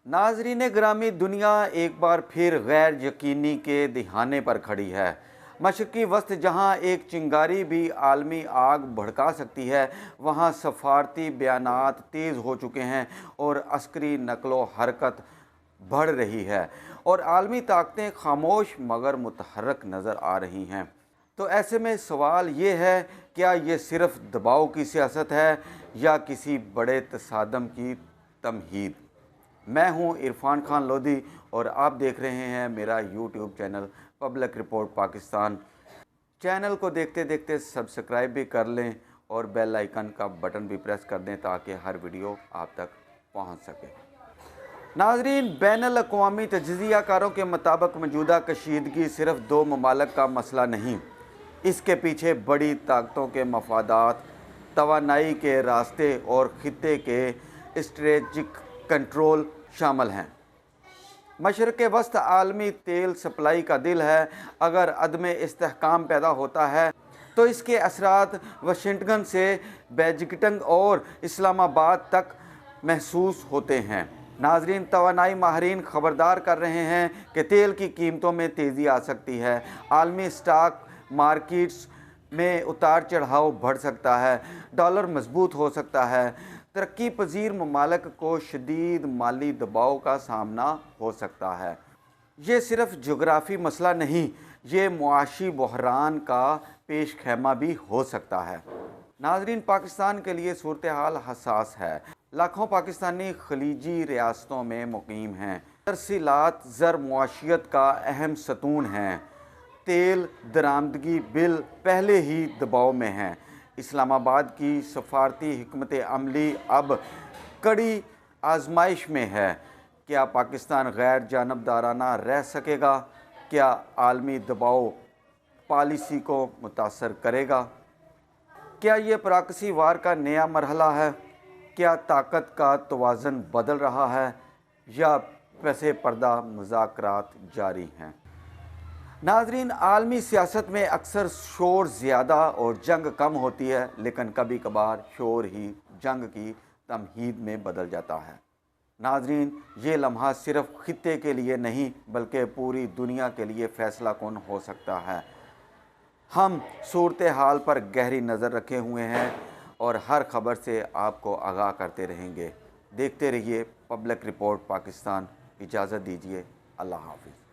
नाज़रीन ग्रामी, दुनिया एक बार फिर गैर यकीनी के दिहाने पर खड़ी है। मशरक़ी वस्त जहाँ एक चिंगारी भी आलमी आग भड़का सकती है, वहाँ सफारती बयानात तेज़ हो चुके हैं और अस्करी नकलो हरकत बढ़ रही है और आलमी ताकतें खामोश मगर मुतहर्रक नज़र आ रही हैं। तो ऐसे में सवाल ये है, क्या ये सिर्फ़ दबाव की सियासत है या किसी बड़े तसादम की तमहीद? मैं हूं इरफान खान लोधी और आप देख रहे हैं मेरा YouTube channel public report Pakistan. Channel को देखते देखते सब्सक्राइब भी कर लें और बेल आइकन का बटन भी प्रेस कर दें ताकि हर वीडियो आप तक पहुंच सके। नाज़रीन, बैनुल अक़वामी तजज़ियाकारों के मुताबिक मौजूदा कशीदगी सिर्फ दो ममालिक का मसला नहीं, इसके पीछे बड़ी ताकतों के मफादात, तवानाई के रास्ते और खित्ते के स्ट्रेटजिक कंट्रोल शामिल हैं। मशरक़ वस्त आलमी तेल सप्लाई का दिल है। अगर अदम इस्तेहकाम पैदा होता है तो इसके असरात वाशिंगटन से बेजिंगटन और इस्लामाबाद तक महसूस होते हैं। नाज़रीन, तवानाई माहिरीन ख़बरदार कर रहे हैं कि तेल की कीमतों में तेज़ी आ सकती है। आलमी स्टॉक मार्केट्स में उतार चढ़ाव बढ़ सकता है, डॉलर मजबूत हो सकता है, तरक्की पजीर ममालिक को शदीद माली दबाव का सामना हो सकता है। ये सिर्फ जोग्राफ़ी मसला नहीं, ये मुआशी बहरान का पेश खैमा भी हो सकता है। नाज़रीन, पाकिस्तान के लिए सूरत हाल हसास है। लाखों पाकिस्तानी खलीजी रियासतों में मुकीम हैं। तरसीलात ज़र मुआशियत का अहम सतून हैं। तेल दरामदगी बिल पहले ही दबाव में हैं। इस्लामाबाद की सफारती हिकमत अमली अब कड़ी आजमाइश में है। क्या पाकिस्तान गैर जानबदाराना रह सकेगा? क्या आलमी दबाव पॉलिसी को मुतासर करेगा? क्या ये प्रॉक्सी वार का नया मरहला है? क्या ताकत का तवाज़ुन बदल रहा है या पसे पर्दा मुज़ाकरात जारी हैं? नाज़रीन, आलमी सियासत में अक्सर शोर ज़्यादा और जंग कम होती है, लेकिन कभी कभार शोर ही जंग की तमहीद में बदल जाता है। नाज़रीन, ये लम्हा सिर्फ खित्ते के लिए नहीं बल्कि पूरी दुनिया के लिए फ़ैसला कुन हो सकता है। हम सूरत हाल पर गहरी नज़र रखे हुए हैं और हर खबर से आपको आगाह करते रहेंगे। देखते रहिए पब्लिक रिपोर्ट पाकिस्तान। इजाज़त दीजिए। अल्लाह हाफ़िज़।